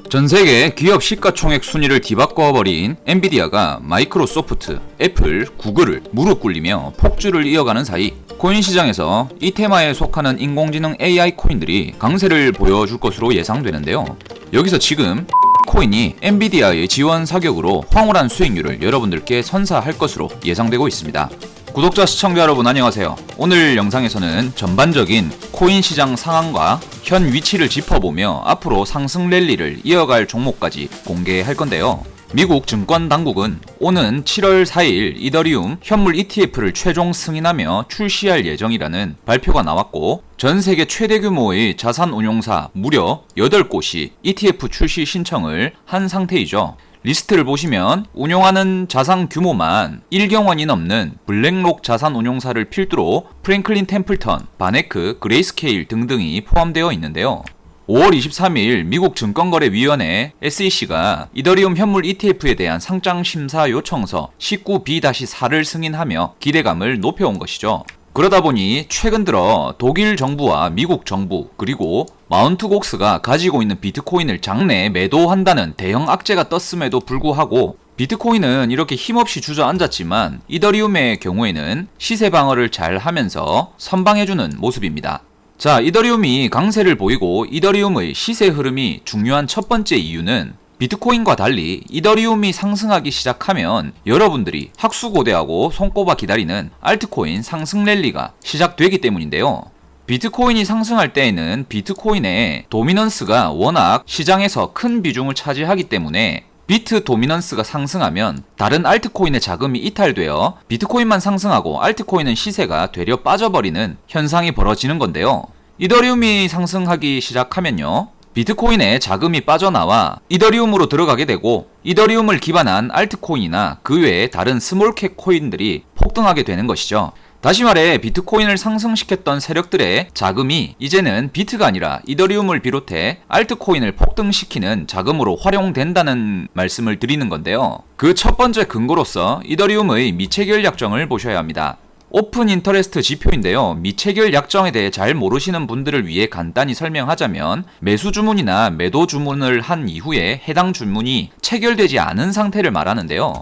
전세계 기업 시가총액 순위를 뒤바꿔버린 엔비디아가 마이크로소프트, 애플, 구글을 무릎 꿇리며 폭주를 이어가는 사이 코인 시장에서 이 테마에 속하는 인공지능 AI 코인들이 강세를 보여줄 것으로 예상되는데요. 여기서 지금 코인이 엔비디아의 지원 사격으로 황홀한 수익률을 여러분들께 선사할 것으로 예상되고 있습니다. 구독자 시청자 여러분 안녕하세요. 오늘 영상에서는 전반적인 코인 시장 상황과 현 위치를 짚어보며 앞으로 상승 랠리를 이어갈 종목까지 공개할 건데요. 미국 증권 당국은 오는 7월 4일 이더리움 현물 ETF를 최종 승인하며 출시할 예정이라는 발표가 나왔고, 전 세계 최대 규모의 자산 운용사 무려 8곳이 ETF 출시 신청을 한 상태이죠. 리스트를 보시면 운용하는 자산 규모만 1경 원이 넘는 블랙록 자산 운용사를 필두로 프랭클린 템플턴, 바네크, 그레이스케일 등등이 포함되어 있는데요. 5월 23일 미국 증권거래위원회 SEC가 이더리움 현물 ETF에 대한 상장 심사 요청서 19B-4를 승인하며 기대감을 높여온 것이죠. 그러다 보니 최근 들어 독일 정부와 미국 정부 그리고 마운트 곡스가 가지고 있는 비트코인을 장내 매도한다는 대형 악재가 떴음에도 불구하고 비트코인은 이렇게 힘없이 주저앉았지만 이더리움의 경우에는 시세 방어를 잘 하면서 선방해주는 모습입니다. 자, 이더리움이 강세를 보이고 이더리움의 시세 흐름이 중요한 첫 번째 이유는 비트코인과 달리 이더리움이 상승하기 시작하면 여러분들이 학수고대하고 손꼽아 기다리는 알트코인 상승 랠리가 시작되기 때문인데요. 비트코인이 상승할 때에는 비트코인의 도미넌스가 워낙 시장에서 큰 비중을 차지하기 때문에 비트 도미넌스가 상승하면 다른 알트코인의 자금이 이탈되어 비트코인만 상승하고 알트코인은 시세가 되려 빠져버리는 현상이 벌어지는 건데요. 이더리움이 상승하기 시작하면요, 비트코인의 자금이 빠져나와 이더리움으로 들어가게 되고 이더리움을 기반한 알트코인이나 그 외에 다른 스몰캡 코인들이 폭등하게 되는 것이죠. 다시 말해 비트코인을 상승시켰던 세력들의 자금이 이제는 비트가 아니라 이더리움을 비롯해 알트코인을 폭등시키는 자금으로 활용된다는 말씀을 드리는 건데요. 그 첫 번째 근거로서 이더리움의 미체결 약정을 보셔야 합니다. 오픈 인터레스트 지표인데요. 미체결 약정에 대해 잘 모르시는 분들을 위해 간단히 설명하자면 매수 주문이나 매도 주문을 한 이후에 해당 주문이 체결되지 않은 상태를 말하는데요.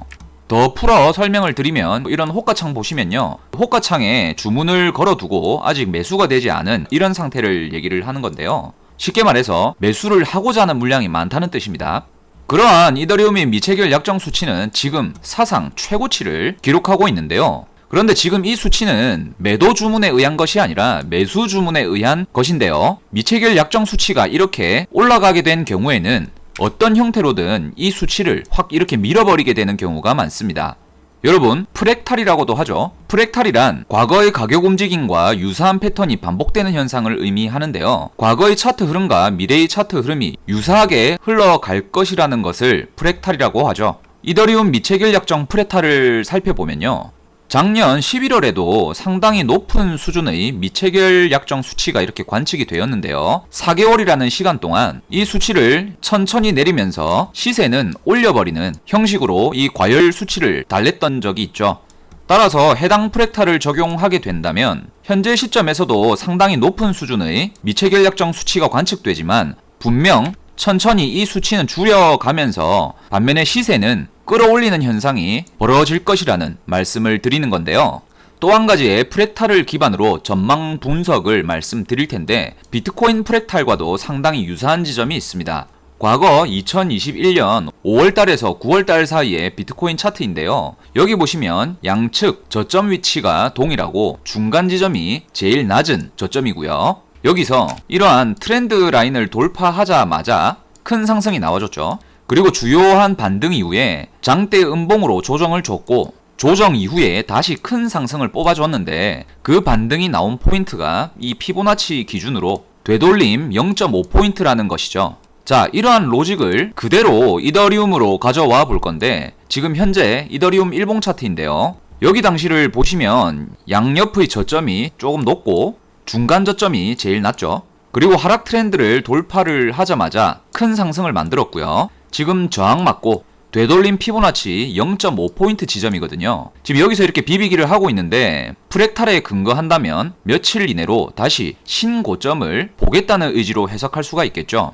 더 풀어 설명을 드리면 이런 호가창 보시면요, 호가창에 주문을 걸어두고 아직 매수가 되지 않은 이런 상태를 얘기를 하는 건데요. 쉽게 말해서 매수를 하고자 하는 물량이 많다는 뜻입니다. 그러한 이더리움의 미체결 약정 수치는 지금 사상 최고치를 기록하고 있는데요. 그런데 지금 이 수치는 매도 주문에 의한 것이 아니라 매수 주문에 의한 것인데요. 미체결 약정 수치가 이렇게 올라가게 된 경우에는 어떤 형태로든 이 수치를 확 이렇게 밀어버리게 되는 경우가 많습니다. 여러분, 프랙탈이라고도 하죠. 프랙탈이란 과거의 가격 움직임과 유사한 패턴이 반복되는 현상을 의미하는데요. 과거의 차트 흐름과 미래의 차트 흐름이 유사하게 흘러갈 것이라는 것을 프랙탈이라고 하죠. 이더리움 미체결 약정 프랙탈을 살펴보면요, 작년 11월에도 상당히 높은 수준의 미체결 약정 수치가 이렇게 관측이 되었는데요. 4개월이라는 시간 동안 이 수치를 천천히 내리면서 시세는 올려버리는 형식으로 이 과열 수치를 달랬던 적이 있죠. 따라서 해당 프랙탈을 적용하게 된다면 현재 시점에서도 상당히 높은 수준의 미체결 약정 수치가 관측되지만 분명 천천히 이 수치는 줄여가면서 반면에 시세는 끌어올리는 현상이 벌어질 것이라는 말씀을 드리는 건데요. 또 한 가지의 프랙탈을 기반으로 전망 분석을 말씀드릴 텐데 비트코인 프랙탈과도 상당히 유사한 지점이 있습니다. 과거 2021년 5월달에서 9월달 사이의 비트코인 차트인데요. 여기 보시면 양측 저점 위치가 동일하고 중간 지점이 제일 낮은 저점이고요. 여기서 이러한 트렌드 라인을 돌파하자마자 큰 상승이 나와줬죠. 그리고 주요한 반등 이후에 장대 음봉으로 조정을 줬고 조정 이후에 다시 큰 상승을 뽑아줬는데 그 반등이 나온 포인트가 이 피보나치 기준으로 되돌림 0.5포인트라는 것이죠. 자, 이러한 로직을 그대로 이더리움으로 가져와 볼 건데 지금 현재 이더리움 일봉 차트인데요. 여기 당시를 보시면 양옆의 저점이 조금 높고 중간 저점이 제일 낮죠. 그리고 하락 트렌드를 돌파를 하자마자 큰 상승을 만들었고요. 지금 저항 맞고 되돌림 피보나치 0.5포인트 지점이거든요. 지금 여기서 이렇게 비비기를 하고 있는데 프랙탈에 근거한다면 며칠 이내로 다시 신고점을 보겠다는 의지로 해석할 수가 있겠죠.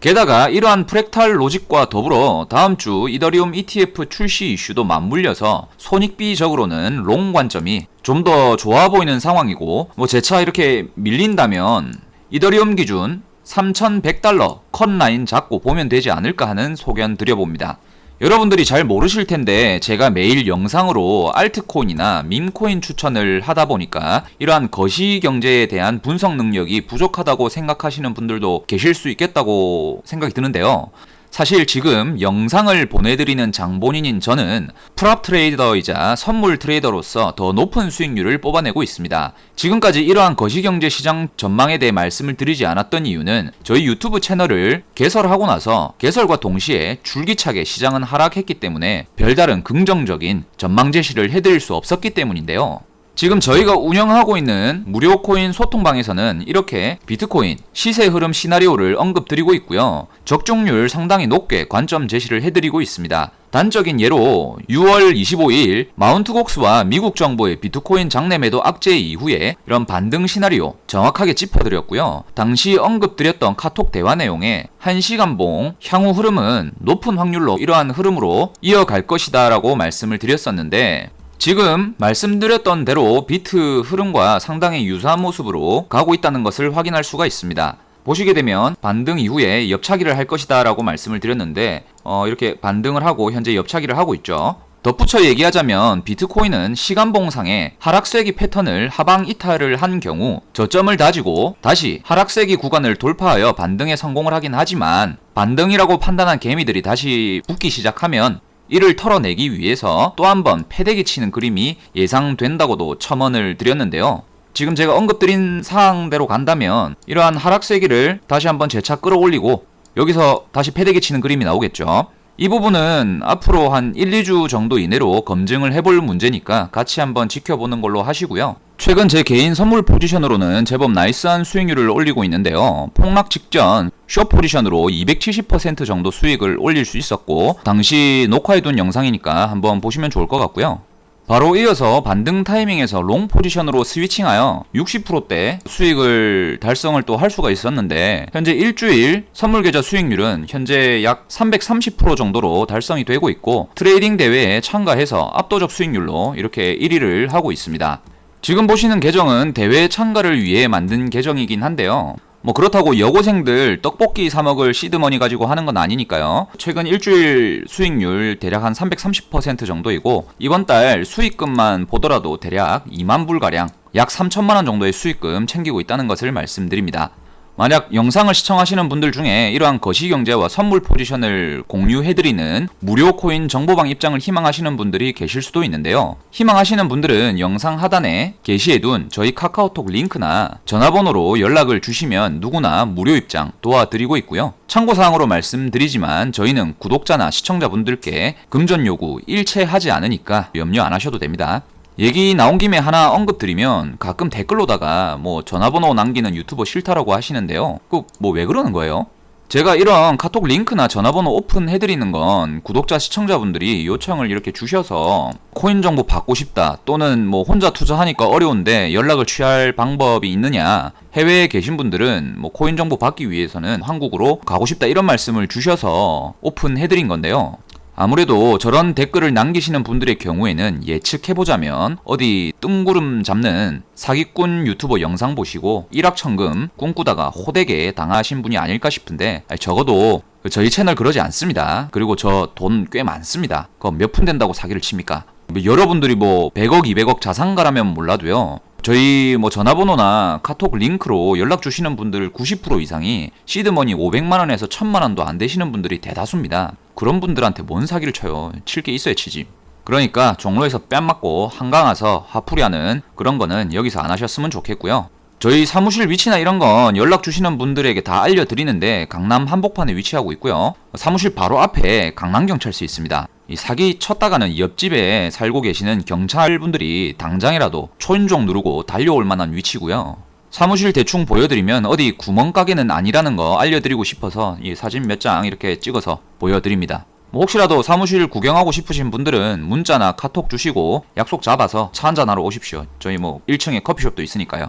게다가 이러한 프랙탈 로직과 더불어 다음 주 이더리움 ETF 출시 이슈도 맞물려서 손익비적으로는 롱 관점이 좀 더 좋아 보이는 상황이고, 뭐 재차 이렇게 밀린다면 이더리움 기준 3,100달러 컷라인 잡고 보면 되지 않을까 하는 소견 드려봅니다. 여러분들이 잘 모르실 텐데 제가 매일 영상으로 알트코인이나 밈코인 추천을 하다 보니까 이러한 거시경제에 대한 분석 능력이 부족하다고 생각하시는 분들도 계실 수 있겠다고 생각이 드는데요. 사실 지금 영상을 보내드리는 장본인인 저는 프랍 트레이더이자 선물 트레이더로서 더 높은 수익률을 뽑아내고 있습니다. 지금까지 이러한 거시경제 시장 전망에 대해 말씀을 드리지 않았던 이유는 저희 유튜브 채널을 개설하고 나서 개설과 동시에 줄기차게 시장은 하락했기 때문에 별다른 긍정적인 전망 제시를 해드릴 수 없었기 때문인데요. 지금 저희가 운영하고 있는 무료 코인 소통방에서는 이렇게 비트코인 시세 흐름 시나리오를 언급드리고 있고요. 적중률 상당히 높게 관점 제시를 해드리고 있습니다. 단적인 예로 6월 25일 마운트곡스와 미국 정부의 비트코인 장내 매도 악재 이후에 이런 반등 시나리오 정확하게 짚어드렸고요. 당시 언급드렸던 카톡 대화 내용에 1시간봉 향후 흐름은 높은 확률로 이러한 흐름으로 이어갈 것이다 라고 말씀을 드렸었는데, 지금 말씀드렸던 대로 비트 흐름과 상당히 유사한 모습으로 가고 있다는 것을 확인할 수가 있습니다. 보시게 되면 반등 이후에 옆차기를 할 것이다 라고 말씀을 드렸는데 이렇게 반등을 하고 현재 옆차기를 하고 있죠. 덧붙여 얘기하자면 비트코인은 시간봉상의 하락세기 패턴을 하방 이탈을 한 경우 저점을 다지고 다시 하락세기 구간을 돌파하여 반등에 성공을 하긴 하지만, 반등이라고 판단한 개미들이 다시 붙기 시작하면 이를 털어내기 위해서 또 한 번 패대기 치는 그림이 예상된다고도 첨언을 드렸는데요. 지금 제가 언급드린 사항대로 간다면 이러한 하락세기를 다시 한번 재차 끌어올리고 여기서 다시 패대기 치는 그림이 나오겠죠. 이 부분은 앞으로 한 1, 2주 정도 이내로 검증을 해볼 문제니까 같이 한번 지켜보는 걸로 하시고요. 최근 제 개인 선물 포지션으로는 제법 나이스한 수익률을 올리고 있는데요. 폭락 직전 숏 포지션으로 270% 정도 수익을 올릴 수 있었고, 당시 녹화해둔 영상이니까 한번 보시면 좋을 것 같고요. 바로 이어서 반등 타이밍에서 롱 포지션으로 스위칭하여 60%대 수익을 달성을 또 할 수가 있었는데, 현재 일주일 선물 계좌 수익률은 현재 약 330% 정도로 달성이 되고 있고, 트레이딩 대회에 참가해서 압도적 수익률로 이렇게 1위를 하고 있습니다. 지금 보시는 계정은 대회 참가를 위해 만든 계정이긴 한데요. 뭐 그렇다고 여고생들 떡볶이 사 먹을 시드머니 가지고 하는 건 아니니까요. 최근 일주일 수익률 대략 한 330% 정도이고, 이번 달 수익금만 보더라도 대략 2만 불가량 약 3천만 원 정도의 수익금 챙기고 있다는 것을 말씀드립니다. 만약 영상을 시청하시는 분들 중에 이러한 거시경제와 선물 포지션을 공유해드리는 무료 코인 정보방 입장을 희망하시는 분들이 계실 수도 있는데요. 희망하시는 분들은 영상 하단에 게시해둔 저희 카카오톡 링크나 전화번호로 연락을 주시면 누구나 무료 입장 도와드리고 있고요. 참고사항으로 말씀드리지만 저희는 구독자나 시청자분들께 금전 요구 일체하지 않으니까 염려 안 하셔도 됩니다. 얘기 나온 김에 하나 언급드리면, 가끔 댓글로다가 뭐 전화번호 남기는 유튜버 싫다라고 하시는데요. 뭐 왜 그러는 거예요? 제가 이런 카톡 링크나 전화번호 오픈해드리는 건 구독자 시청자분들이 요청을 이렇게 주셔서 코인 정보 받고 싶다, 또는 뭐 혼자 투자하니까 어려운데 연락을 취할 방법이 있느냐, 해외에 계신 분들은 뭐 코인 정보 받기 위해서는 한국으로 가고 싶다, 이런 말씀을 주셔서 오픈해드린 건데요. 아무래도 저런 댓글을 남기시는 분들의 경우에는 예측해보자면 어디 뜬구름 잡는 사기꾼 유튜버 영상 보시고 일확천금 꿈꾸다가 호되게 당하신 분이 아닐까 싶은데, 적어도 저희 채널 그러지 않습니다. 그리고 저 돈 꽤 많습니다. 그거 몇 푼 된다고 사기를 칩니까? 여러분들이 뭐 100억 200억 자산가라면 몰라도요, 저희 뭐 전화번호나 카톡 링크로 연락 주시는 분들 90% 이상이 시드머니 500만원에서 1000만원도 안 되시는 분들이 대다수입니다. 그런 분들한테 뭔 사기를 쳐요. 칠 게 있어야 치지. 그러니까 종로에서 뺨 맞고 한강 와서 화풀이하는 그런 거는 여기서 안 하셨으면 좋겠고요. 저희 사무실 위치나 이런 건 연락 주시는 분들에게 다 알려드리는데, 강남 한복판에 위치하고 있고요. 사무실 바로 앞에 강남경찰서 있습니다. 이 사기 쳤다가는 옆집에 살고 계시는 경찰분들이 당장이라도 초인종 누르고 달려올 만한 위치고요. 사무실 대충 보여드리면 어디 구멍가게는 아니라는 거 알려드리고 싶어서 이 사진 몇 장 이렇게 찍어서 보여드립니다. 뭐 혹시라도 사무실 구경하고 싶으신 분들은 문자나 카톡 주시고 약속 잡아서 차 한잔하러 오십시오. 저희 뭐 1층에 커피숍도 있으니까요.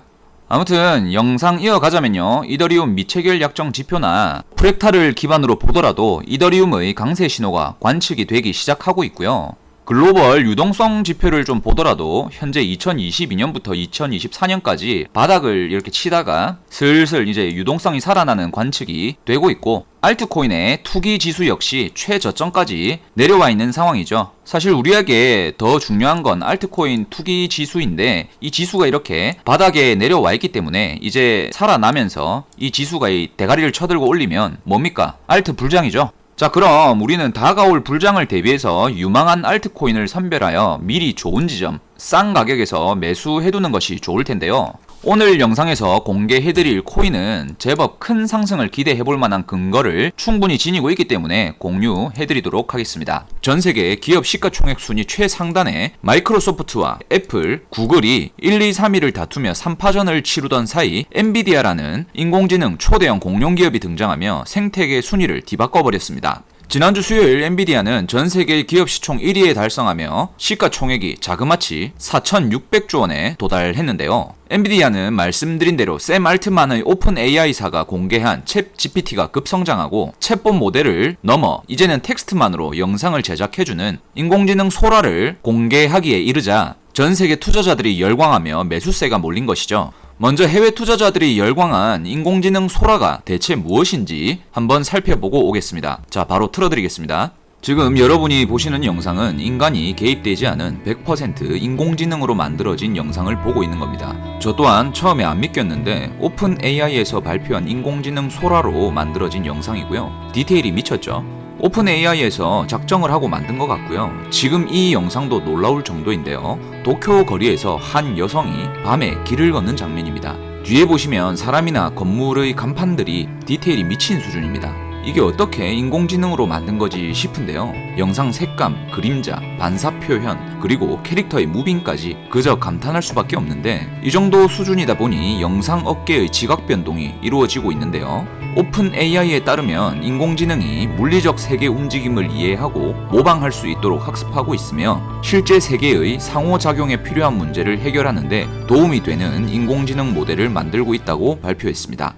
아무튼 영상 이어가자면요. 이더리움 미체결 약정 지표나 프랙탈을 기반으로 보더라도 이더리움의 강세 신호가 관측이 되기 시작하고 있고요. 글로벌 유동성 지표를 좀 보더라도 현재 2022년부터 2024년까지 바닥을 이렇게 치다가 슬슬 이제 유동성이 살아나는 관측이 되고 있고, 알트코인의 투기 지수 역시 최저점까지 내려와 있는 상황이죠. 사실 우리에게 더 중요한 건 알트코인 투기 지수인데, 이 지수가 이렇게 바닥에 내려와 있기 때문에 이제 살아나면서 이 지수가 이 대가리를 쳐들고 올리면 뭡니까? 알트 불장이죠. 자, 그럼 우리는 다가올 불장을 대비해서 유망한 알트코인을 선별하여 미리 좋은 지점, 싼 가격에서 매수해두는 것이 좋을 텐데요. 오늘 영상에서 공개해드릴 코인은 제법 큰 상승을 기대해볼 만한 근거를 충분히 지니고 있기 때문에 공유해드리도록 하겠습니다. 전세계 기업 시가총액 순위 최상단에 마이크로소프트와 애플, 구글이 1, 2, 3위를 다투며 3파전을 치르던 사이 엔비디아라는 인공지능 초대형 공룡기업이 등장하며 생태계 순위를 뒤바꿔버렸습니다. 지난주 수요일 엔비디아는 전세계 기업 시총 1위에 달성하며 시가총액이 자그마치 4,600조 원에 도달했는데요. 엔비디아는 말씀드린 대로 샘 알트만의 오픈 AI사가 공개한 챗 GPT가 급성장하고 챗봇 모델을 넘어 이제는 텍스트만으로 영상을 제작해주는 인공지능 소라를 공개하기에 이르자 전 세계 투자자들이 열광하며 매수세가 몰린 것이죠. 먼저 해외 투자자들이 열광한 인공지능 소라가 대체 무엇인지 한번 살펴보고 오겠습니다. 자, 바로 틀어드리겠습니다. 지금 여러분이 보시는 영상은 인간이 개입되지 않은 100% 인공지능으로 만들어진 영상을 보고 있는 겁니다. 저 또한 처음에 안 믿겼는데 오픈 AI에서 발표한 인공지능 소라로 만들어진 영상이고요. 디테일이 미쳤죠? 오픈 AI에서 작정을 하고 만든 것 같고요. 지금 이 영상도 놀라울 정도인데요. 도쿄 거리에서 한 여성이 밤에 길을 걷는 장면입니다. 뒤에 보시면 사람이나 건물의 간판들이 디테일이 미친 수준입니다. 이게 어떻게 인공지능으로 만든 거지 싶은데요. 영상 색감, 그림자, 반사 표현, 그리고 캐릭터의 무빙까지 그저 감탄할 수밖에 없는데, 이 정도 수준이다 보니 영상 업계의 지각 변동이 이루어지고 있는데요. 오픈 AI에 따르면 인공지능이 물리적 세계 움직임을 이해하고 모방할 수 있도록 학습하고 있으며 실제 세계의 상호작용에 필요한 문제를 해결하는 데 도움이 되는 인공지능 모델을 만들고 있다고 발표했습니다.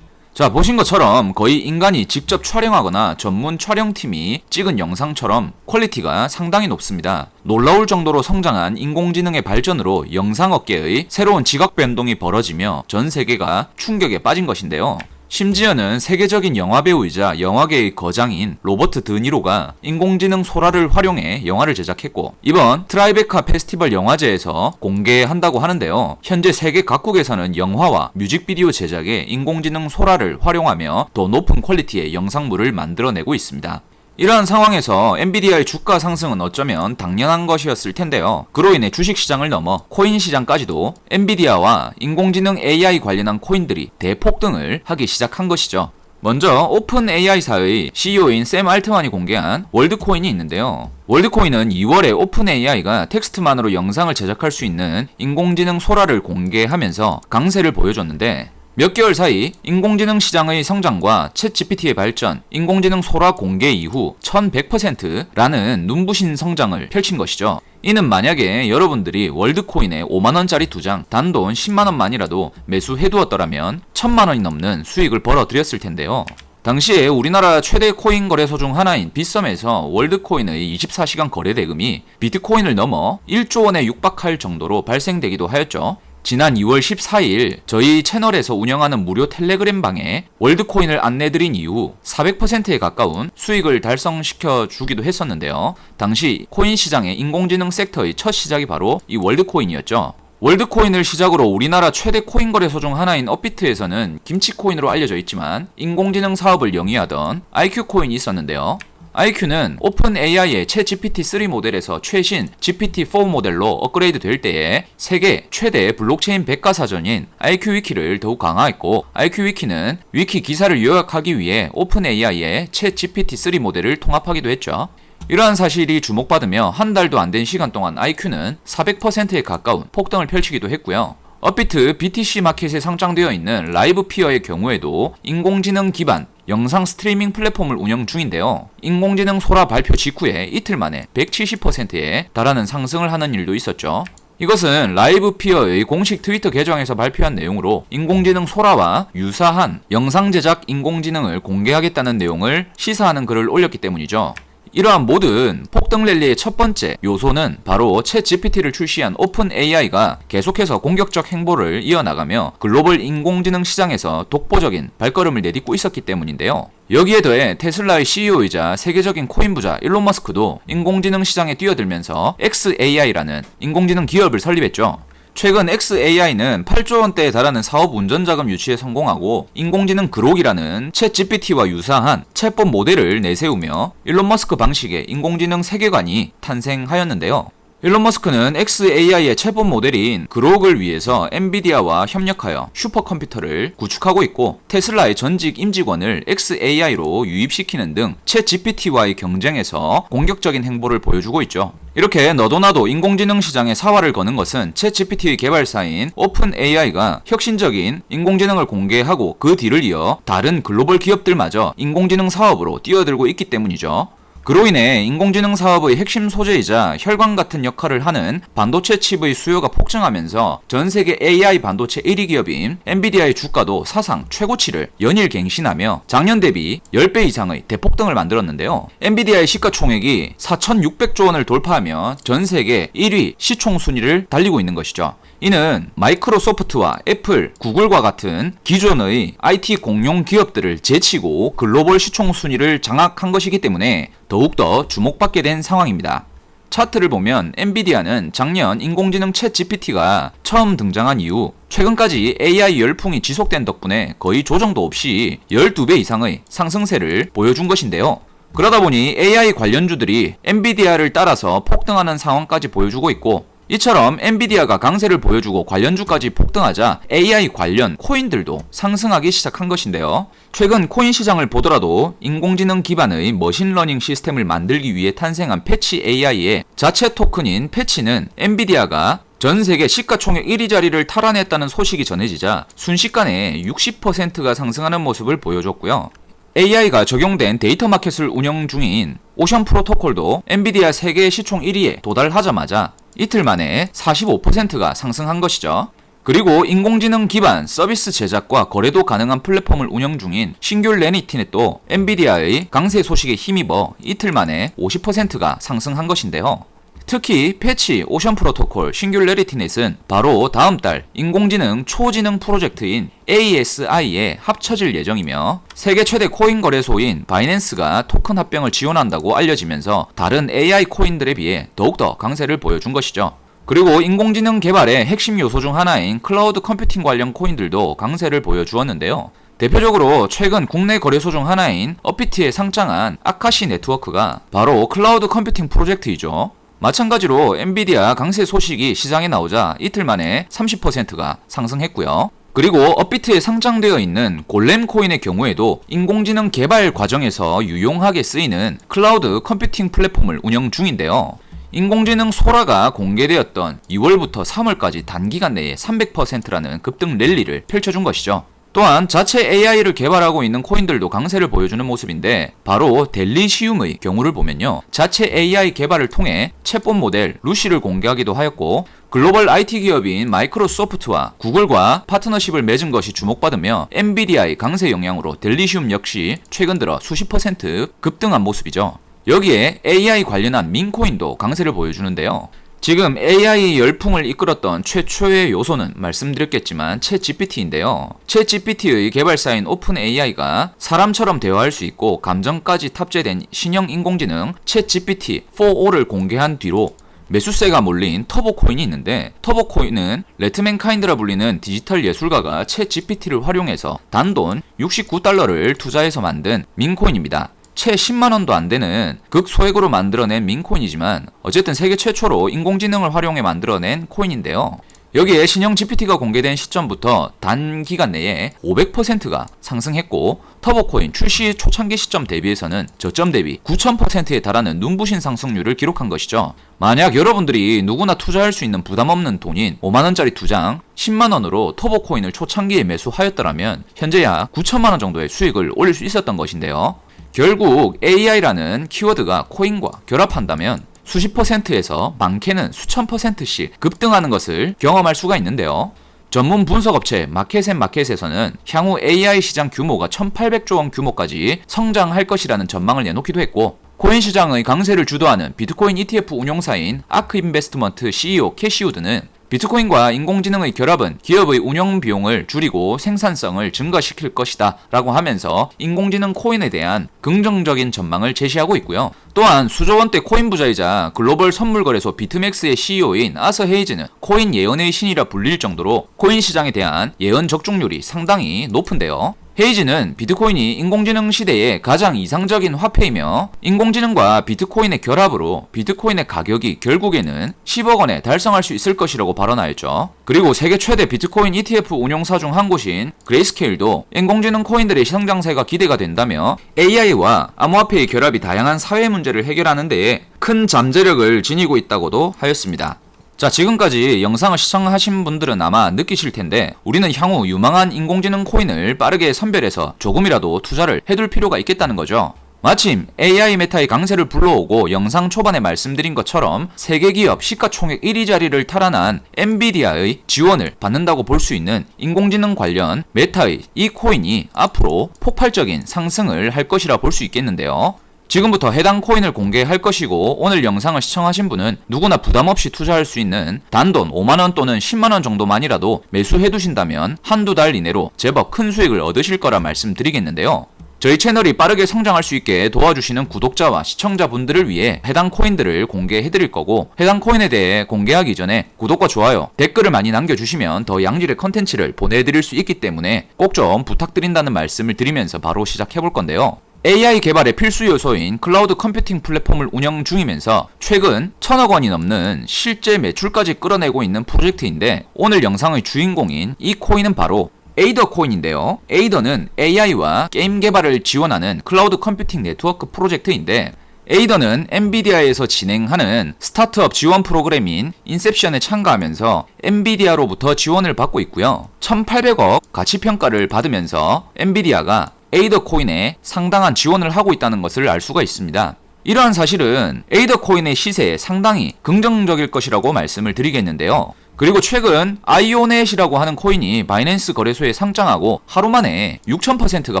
자, 보신 것처럼 거의 인간이 직접 촬영하거나 전문 촬영팀이 찍은 영상처럼 퀄리티가 상당히 높습니다. 놀라울 정도로 성장한 인공지능의 발전으로 영상업계의 새로운 지각 변동이 벌어지며 전 세계가 충격에 빠진 것인데요. 심지어는 세계적인 영화배우이자 영화계의 거장인 로버트 드니로가 인공지능 소라를 활용해 영화를 제작했고, 이번 트라이베카 페스티벌 영화제에서 공개한다고 하는데요. 현재 세계 각국에서는 영화와 뮤직비디오 제작에 인공지능 소라를 활용하며 더 높은 퀄리티의 영상물을 만들어내고 있습니다. 이러한 상황에서 엔비디아의 주가 상승은 어쩌면 당연한 것이었을 텐데요. 그로 인해 주식시장을 넘어 코인 시장까지도 엔비디아와 인공지능 AI 관련한 코인들이 대폭등을 하기 시작한 것이죠. 먼저 오픈 AI사의 CEO인 샘 알트만이 공개한 월드코인이 있는데요. 월드코인은 2월에 오픈 AI가 텍스트만으로 영상을 제작할 수 있는 인공지능 소라를 공개하면서 강세를 보여줬는데, 몇 개월 사이 인공지능 시장의 성장과 챗 GPT의 발전, 인공지능 소라 공개 이후 1100%라는 눈부신 성장을 펼친 것이죠. 이는 만약에 여러분들이 월드코인에 5만원짜리 2장, 단돈 10만원만이라도 매수해두었더라면 1000만원이 넘는 수익을 벌어들였을 텐데요. 당시에 우리나라 최대 코인 거래소 중 하나인 빗썸에서 월드코인의 24시간 거래 대금이 비트코인을 넘어 1조 원에 육박할 정도로 발생되기도 하였죠. 지난 2월 14일 저희 채널에서 운영하는 무료 텔레그램 방에 월드코인을 안내드린 이후 400%에 가까운 수익을 달성시켜 주기도 했었는데요. 당시 코인 시장의 인공지능 섹터의 첫 시작이 바로 이 월드코인이었죠. 월드코인을 시작으로 우리나라 최대 코인 거래소 중 하나인 업비트에서는 김치코인으로 알려져 있지만 인공지능 사업을 영위하던 IQ코인이 있었는데요. IQ는 오픈 AI의 챗 GPT-3 모델에서 최신 GPT-4 모델로 업그레이드 될 때에 세계 최대 블록체인 백과사전인 IQ 위키를 더욱 강화했고, IQ 위키는 위키 기사를 요약하기 위해 오픈 AI의 챗 GPT-3 모델을 통합하기도 했죠. 이러한 사실이 주목받으며 한 달도 안 된 시간 동안 IQ는 400%에 가까운 폭등을 펼치기도 했고요. 업비트 BTC 마켓에 상장되어 있는 라이브피어의 경우에도 인공지능 기반 영상 스트리밍 플랫폼을 운영 중인데요. 인공지능 소라 발표 직후에 이틀 만에 170%에 달하는 상승을 하는 일도 있었죠. 이것은 라이브피어의 공식 트위터 계정에서 발표한 내용으로 인공지능 소라와 유사한 영상 제작 인공지능을 공개하겠다는 내용을 시사하는 글을 올렸기 때문이죠. 이러한 모든 폭등 랠리의 첫 번째 요소는 바로 챗 GPT를 출시한 오픈 AI가 계속해서 공격적 행보를 이어나가며 글로벌 인공지능 시장에서 독보적인 발걸음을 내딛고 있었기 때문인데요. 여기에 더해 테슬라의 CEO이자 세계적인 코인 부자 일론 머스크도 인공지능 시장에 뛰어들면서 xAI라는 인공지능 기업을 설립했죠. 최근 xAI는 8조 원대에 달하는 사업 운전 자금 유치에 성공하고 인공지능 그록이라는 챗 GPT와 유사한 챗봇 모델을 내세우며 일론 머스크 방식의 인공지능 세계관이 탄생하였는데요. 일론 머스크는 xAI의 챗봇 모델인 그록을 위해서 엔비디아와 협력하여 슈퍼컴퓨터를 구축하고 있고 테슬라의 전직 임직원을 xAI로 유입시키는 등 챗 GPT와의 경쟁에서 공격적인 행보를 보여주고 있죠. 이렇게 너도 나도 인공지능 시장에 사활을 거는 것은 챗 GPT의 개발사인 오픈 AI가 혁신적인 인공지능을 공개하고 그 뒤를 이어 다른 글로벌 기업들마저 인공지능 사업으로 뛰어들고 있기 때문이죠. 그로 인해 인공지능 사업의 핵심 소재이자 혈관 같은 역할을 하는 반도체 칩의 수요가 폭증하면서 전세계 AI 반도체 1위 기업인 엔비디아의 주가도 사상 최고치를 연일 갱신하며 작년 대비 10배 이상의 대폭등을 만들었는데요. 엔비디아의 시가총액이 4,600조 원을 돌파하며 전세계 1위 시총 순위를 달리고 있는 것이죠. 이는 마이크로소프트와 애플, 구글과 같은 기존의 IT 공용 기업들을 제치고 글로벌 시총 순위를 장악한 것이기 때문에 더욱더 주목받게 된 상황입니다. 차트를 보면 엔비디아는 작년 인공지능 챗 GPT가 처음 등장한 이후 최근까지 AI 열풍이 지속된 덕분에 거의 조정도 없이 12배 이상의 상승세를 보여준 것인데요. 그러다 보니 AI 관련주들이 엔비디아를 따라서 폭등하는 상황까지 보여주고 있고, 이처럼 엔비디아가 강세를 보여주고 관련주까지 폭등하자 AI 관련 코인들도 상승하기 시작한 것인데요. 최근 코인 시장을 보더라도 인공지능 기반의 머신러닝 시스템을 만들기 위해 탄생한 패치 AI의 자체 토큰인 패치는 엔비디아가 전 세계 시가총액 1위 자리를 탈환했다는 소식이 전해지자 순식간에 60%가 상승하는 모습을 보여줬고요. AI가 적용된 데이터 마켓을 운영 중인 오션 프로토콜도 엔비디아 세계 시총 1위에 도달하자마자 이틀 만에 45%가 상승한 것이죠. 그리고 인공지능 기반 서비스 제작과 거래도 가능한 플랫폼을 운영 중인 싱귤레니티넷도 엔비디아의 강세 소식에 힘입어 이틀 만에 50%가 상승한 것인데요. 특히 패치, 오션 프로토콜, 싱귤레리티넷은 바로 다음 달 인공지능 초지능 프로젝트인 ASI에 합쳐질 예정이며 세계 최대 코인 거래소인 바이낸스가 토큰 합병을 지원한다고 알려지면서 다른 AI 코인들에 비해 더욱더 강세를 보여준 것이죠. 그리고 인공지능 개발의 핵심 요소 중 하나인 클라우드 컴퓨팅 관련 코인들도 강세를 보여주었는데요. 대표적으로 최근 국내 거래소 중 하나인 업비트에 상장한 아카시 네트워크가 바로 클라우드 컴퓨팅 프로젝트이죠. 마찬가지로 엔비디아 강세 소식이 시장에 나오자 이틀 만에 30%가 상승했고요. 그리고 업비트에 상장되어 있는 골렘 코인의 경우에도 인공지능 개발 과정에서 유용하게 쓰이는 클라우드 컴퓨팅 플랫폼을 운영 중인데요. 인공지능 소라가 공개되었던 2월부터 3월까지 단기간 내에 300%라는 급등 랠리를 펼쳐준 것이죠. 또한 자체 AI를 개발하고 있는 코인들도 강세를 보여주는 모습인데, 바로 델리시움의 경우를 보면요, 자체 AI 개발을 통해 챗봇 모델 루시를 공개하기도 하였고, 글로벌 IT 기업인 마이크로소프트와 구글과 파트너십을 맺은 것이 주목받으며 엔비디아의 강세 영향으로 델리시움 역시 최근 들어 수십 퍼센트 급등한 모습이죠. 여기에 AI 관련한 민코인도 강세를 보여주는데요. 지금 AI 열풍을 이끌었던 최초의 요소는 말씀드렸겠지만 챗 GPT인데요. 챗 GPT의 개발사인 오픈 AI가 사람처럼 대화할 수 있고 감정까지 탑재된 신형 인공지능 챗 GPT 4.5를 공개한 뒤로 매수세가 몰린 터보코인이 있는데, 터보코인은 레트맨카인드라 불리는 디지털 예술가가 챗 GPT를 활용해서 단돈 69달러를 투자해서 만든 민코인입니다. 채 10만원도 안 되는 극소액으로 만들어낸 민코인이지만 어쨌든 세계 최초로 인공지능을 활용해 만들어낸 코인인데요. 여기에 신형 GPT가 공개된 시점부터 단기간 내에 500%가 상승했고, 터보코인 출시 초창기 시점 대비해서는 저점 대비 9000%에 달하는 눈부신 상승률을 기록한 것이죠. 만약 여러분들이 누구나 투자할 수 있는 부담 없는 돈인 5만원짜리 2장 10만원으로 터보코인을 초창기에 매수하였더라면 현재 약 9천만원 정도의 수익을 올릴 수 있었던 것인데요. 결국 AI라는 키워드가 코인과 결합한다면 수십 %에서 많게는 수천 %씩 급등하는 것을 경험할 수가 있는데요. 전문 분석업체 마켓앤마켓에서는 향후 AI 시장 규모가 1800조 원 규모까지 성장할 것이라는 전망을 내놓기도 했고, 코인 시장의 강세를 주도하는 비트코인 ETF 운용사인 아크인베스트먼트 CEO 캐시 우드는 비트코인과 인공지능의 결합은 기업의 운영 비용을 줄이고 생산성을 증가시킬 것이다 라고 하면서 인공지능 코인에 대한 긍정적인 전망을 제시하고 있고요. 또한 수조 원대 코인 부자이자 글로벌 선물거래소 비트맥스의 CEO인 아서 헤이즈는 코인 예언의 신이라 불릴 정도로 코인 시장에 대한 예언 적중률이 상당히 높은데요. 헤이즈는 비트코인이 인공지능 시대의 가장 이상적인 화폐이며 인공지능과 비트코인의 결합으로 비트코인의 가격이 결국에는 10억 원에 달성할 수 있을 것이라고 발언하였죠. 그리고 세계 최대 비트코인 ETF 운용사 중 한 곳인 그레이스케일도 인공지능 코인들의 성장세가 기대가 된다며 AI와 암호화폐의 결합이 다양한 사회 문제를 해결하는 데에 큰 잠재력을 지니고 있다고도 하였습니다. 자, 지금까지 영상을 시청하신 분들은 아마 느끼실 텐데 우리는 향후 유망한 인공지능 코인을 빠르게 선별해서 조금이라도 투자를 해둘 필요가 있겠다는 거죠. 마침 AI 메타의 강세를 불러오고 영상 초반에 말씀드린 것처럼 세계 기업 시가총액 1위 자리를 탈환한 엔비디아의 지원을 받는다고 볼 수 있는 인공지능 관련 메타의 이 코인이 앞으로 폭발적인 상승을 할 것이라 볼 수 있겠는데요. 지금부터 해당 코인을 공개할 것이고, 오늘 영상을 시청하신 분은 누구나 부담없이 투자할 수 있는 단돈 5만원 또는 10만원 정도만이라도 매수해 두신다면 한두 달 이내로 제법 큰 수익을 얻으실 거라 말씀드리겠는데요. 저희 채널이 빠르게 성장할 수 있게 도와주시는 구독자와 시청자분들을 위해 해당 코인들을 공개해 드릴 거고, 해당 코인에 대해 공개하기 전에 구독과 좋아요, 댓글을 많이 남겨주시면 더 양질의 컨텐츠를 보내드릴 수 있기 때문에 꼭 좀 부탁드린다는 말씀을 드리면서 바로 시작해 볼 건데요. AI 개발의 필수 요소인 클라우드 컴퓨팅 플랫폼을 운영 중이면서 최근 1000억 원이 넘는 실제 매출까지 끌어내고 있는 프로젝트인데, 오늘 영상의 주인공인 이 코인은 바로 에이더 코인인데요. 에이더는 AI와 게임 개발을 지원하는 클라우드 컴퓨팅 네트워크 프로젝트인데, 에이더는 엔비디아에서 진행하는 스타트업 지원 프로그램인 인셉션에 참가하면서 엔비디아로부터 지원을 받고 있고요. 1800억 가치평가를 받으면서 엔비디아가 에이더 코인에 상당한 지원을 하고 있다는 것을 알 수가 있습니다. 이러한 사실은 에이더 코인의 시세에 상당히 긍정적일 것이라고 말씀을 드리겠는데요. 그리고 최근 아이오넷이라고 하는 코인이 바이낸스 거래소에 상장하고 하루 만에 6000%가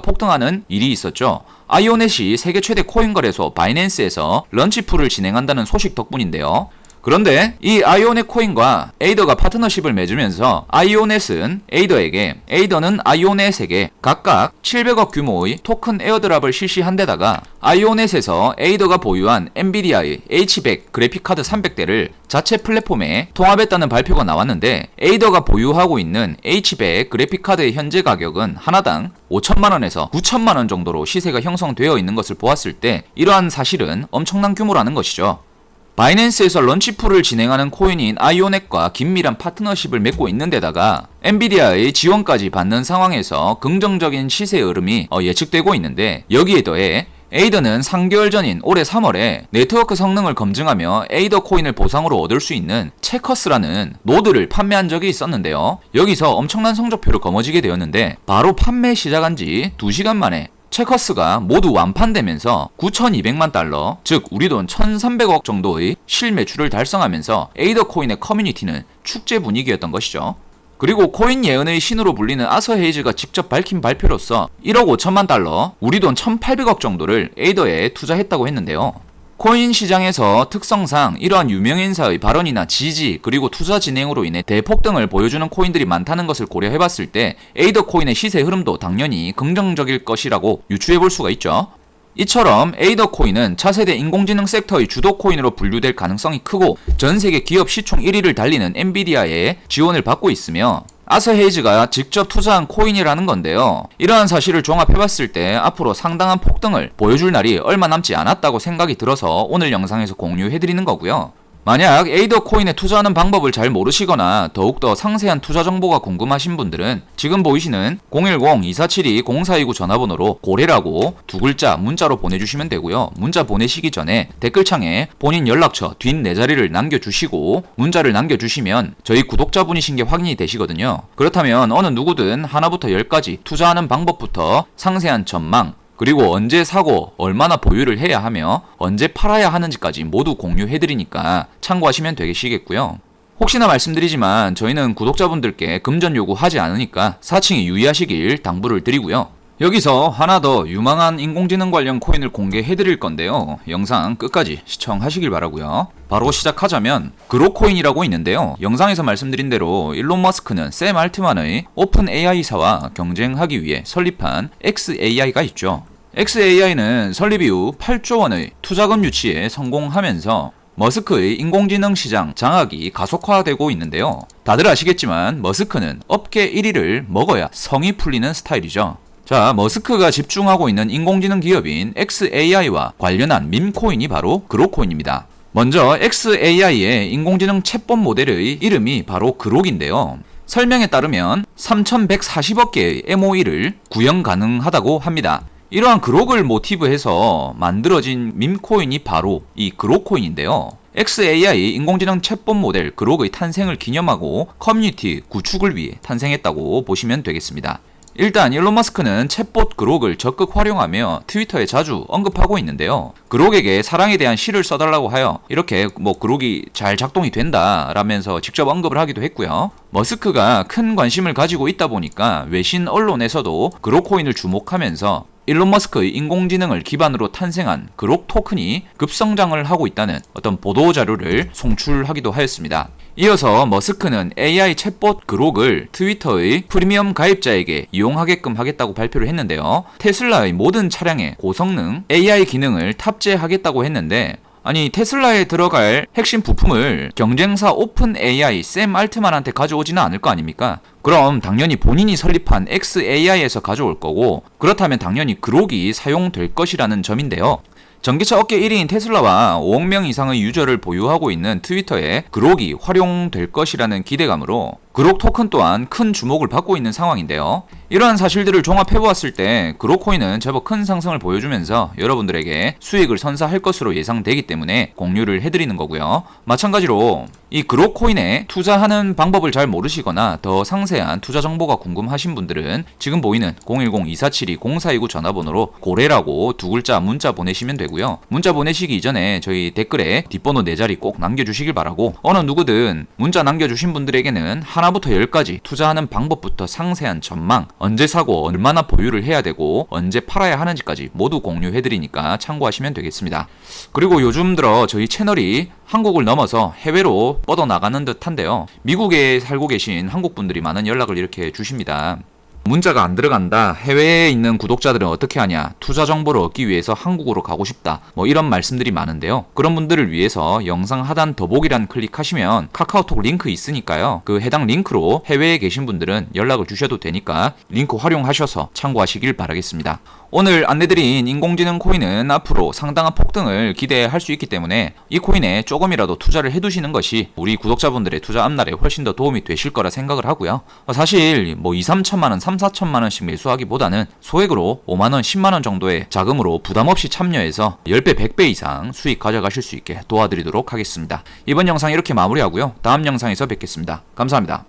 폭등하는 일이 있었죠. 아이오넷이 세계 최대 코인 거래소 바이낸스에서 런치풀을 진행한다는 소식 덕분인데요. 그런데 이 아이오넷 코인과 에이더가 파트너십을 맺으면서 아이오넷은 에이더에게, 에이더는 아이오넷에게 각각 700억 규모의 토큰 에어드랍을 실시한 데다가 아이오넷에서 에이더가 보유한 엔비디아의 H100 그래픽카드 300대를 자체 플랫폼에 통합했다는 발표가 나왔는데, 에이더가 보유하고 있는 H100 그래픽카드의 현재 가격은 하나당 5천만원에서 9천만원 정도로 시세가 형성되어 있는 것을 보았을 때 이러한 사실은 엄청난 규모라는 것이죠. 바이낸스에서 런치풀을 진행하는 코인인 아이오넷과 긴밀한 파트너십을 맺고 있는 데다가 엔비디아의 지원까지 받는 상황에서 긍정적인 시세 흐름이 예측되고 있는데, 여기에 더해 에이더는 3개월 전인 올해 3월에 네트워크 성능을 검증하며 에이더 코인을 보상으로 얻을 수 있는 체커스라는 노드를 판매한 적이 있었는데요. 여기서 엄청난 성적표를 거머쥐게 되었는데, 바로 판매 시작한 지 2시간 만에 체커스가 모두 완판되면서 9,200만 달러, 즉 우리 돈 1,300억 정도의 실매출을 달성하면서 에이더 코인의 커뮤니티는 축제 분위기였던 것이죠. 그리고 코인 예언의 신으로 불리는 아서 헤이즈가 직접 밝힌 발표로서 1억 5천만 달러, 우리 돈 1,800억 정도를 에이더에 투자했다고 했는데요. 코인 시장에서 특성상 이러한 유명인사의 발언이나 지지, 그리고 투자 진행으로 인해 대폭등을 보여주는 코인들이 많다는 것을 고려해봤을 때 에이더 코인의 시세 흐름도 당연히 긍정적일 것이라고 유추해볼 수가 있죠. 이처럼 에이더 코인은 차세대 인공지능 섹터의 주도 코인으로 분류될 가능성이 크고, 전세계 기업 시총 1위를 달리는 엔비디아의 지원을 받고 있으며 아서 헤이즈가 직접 투자한 코인이라는 건데요. 이러한 사실을 종합해봤을 때 앞으로 상당한 폭등을 보여줄 날이 얼마 남지 않았다고 생각이 들어서 오늘 영상에서 공유해드리는 거고요. 만약 에이더 코인에 투자하는 방법을 잘 모르시거나 더욱더 상세한 투자 정보가 궁금하신 분들은 지금 보이시는 010-2472-0429 전화번호로 고래라고 두 글자 문자로 보내주시면 되고요. 문자 보내시기 전에 댓글창에 본인 연락처 뒷 네 자리를 남겨주시고 문자를 남겨주시면 저희 구독자분이신 게 확인이 되시거든요. 그렇다면 어느 누구든 하나부터 10까지 투자하는 방법부터 상세한 전망, 그리고 언제 사고 얼마나 보유를 해야 하며 언제 팔아야 하는지까지 모두 공유해드리니까 참고하시면 되시겠고요. 혹시나 말씀드리지만 저희는 구독자분들께 금전 요구하지 않으니까 사칭에 유의하시길 당부를 드리고요. 여기서 하나 더 유망한 인공지능 관련 코인을 공개해드릴 건데요. 영상 끝까지 시청하시길 바라고요. 바로 시작하자면 그로코인이라고 있는데요. 영상에서 말씀드린 대로 일론 머스크는 샘 알트만의 오픈 AI사와 경쟁하기 위해 설립한 xAI가 있죠. xAI는 설립 이후 8조 원의 투자금 유치에 성공하면서 머스크의 인공지능 시장 장악이 가속화되고 있는데요. 다들 아시겠지만 머스크는 업계 1위를 먹어야 성이 풀리는 스타일이죠. 자, 머스크가 집중하고 있는 인공지능 기업인 xAI와 관련한 밈코인이 바로 그로코인입니다. 먼저 xAI의 인공지능 챗봇 모델의 이름이 바로 그록인데요. 설명에 따르면 3140억 개의 MOE를 구형 가능하다고 합니다. 이러한 그록을 모티브해서 만들어진 밈코인이 바로 이 그록코인인데요. xAI 인공지능 챗봇 모델 그록의 탄생을 기념하고 커뮤니티 구축을 위해 탄생했다고 보시면 되겠습니다. 일단 일론 머스크는 챗봇 그록을 적극 활용하며 트위터에 자주 언급하고 있는데요. 그록에게 사랑에 대한 시를 써달라고 하여 이렇게 그록이 잘 작동이 된다 라면서 직접 언급을 하기도 했고요. 머스크가 큰 관심을 가지고 있다 보니까 외신 언론에서도 그록코인을 주목하면서 일론 머스크의 인공지능을 기반으로 탄생한 그록 토큰이 급성장을 하고 있다는 어떤 보도 자료를 송출하기도 하였습니다. 이어서 머스크는 AI 챗봇 그록을 트위터의 프리미엄 가입자에게 이용하게끔 하겠다고 발표를 했는데요. 테슬라의 모든 차량에 고성능 AI 기능을 탑재하겠다고 했는데 아니 테슬라에 들어갈 핵심 부품을 경쟁사 오픈 AI 샘 알트만한테 가져오지는 않을 거 아닙니까? 그럼 당연히 본인이 설립한 xAI에서 가져올 거고 그렇다면 당연히 그록이 사용될 것이라는 점인데요. 전기차 업계 1위인 테슬라와 5억 명 이상의 유저를 보유하고 있는 트위터에 그록이 활용될 것이라는 기대감으로 그록 토큰 또한 큰 주목을 받고 있는 상황인데요. 이러한 사실들을 종합해보았을 때 그록코인은 제법 큰 상승을 보여주면서 여러분들에게 수익을 선사할 것으로 예상되기 때문에 공유를 해드리는 거고요. 마찬가지로 이 그록코인에 투자하는 방법을 잘 모르시거나 더 상세한 투자 정보가 궁금하신 분들은 지금 보이는 010-2472-0429 전화번호로 고래라고 두 글자 문자 보내시면 되고요. 문자 보내시기 이전에 저희 댓글에 뒷번호 4자리 꼭 남겨주시길 바라고 어느 누구든 문자 남겨주신 분들에게는 하나부터 10까지 투자하는 방법부터 상세한 전망, 언제 사고 얼마나 보유를 해야 되고 언제 팔아야 하는지까지 모두 공유해드리니까 참고하시면 되겠습니다. 그리고 요즘 들어 저희 채널이 한국을 넘어서 해외로 뻗어나가는 듯한데요. 미국에 살고 계신 한국분들이 많은 연락을 이렇게 주십니다. 문자가 안 들어간다. 해외에 있는 구독자들은 어떻게 하냐. 투자 정보를 얻기 위해서 한국으로 가고 싶다. 이런 말씀들이 많은데요. 그런 분들을 위해서 영상 하단 더보기란 클릭하시면 카카오톡 링크 있으니까요. 그 해당 링크로 해외에 계신 분들은 연락을 주셔도 되니까 링크 활용하셔서 참고하시길 바라겠습니다. 오늘 안내드린 인공지능 코인은 앞으로 상당한 폭등을 기대할 수 있기 때문에 이 코인에 조금이라도 투자를 해두시는 것이 우리 구독자분들의 투자 앞날에 훨씬 더 도움이 되실 거라 생각을 하고요. 사실 2-3천만원, 3-4천만원씩 매수하기보다는 소액으로 5만원, 10만원 정도의 자금으로 부담없이 참여해서 10배, 100배 이상 수익 가져가실 수 있게 도와드리도록 하겠습니다. 이번 영상 이렇게 마무리하고요. 다음 영상에서 뵙겠습니다. 감사합니다.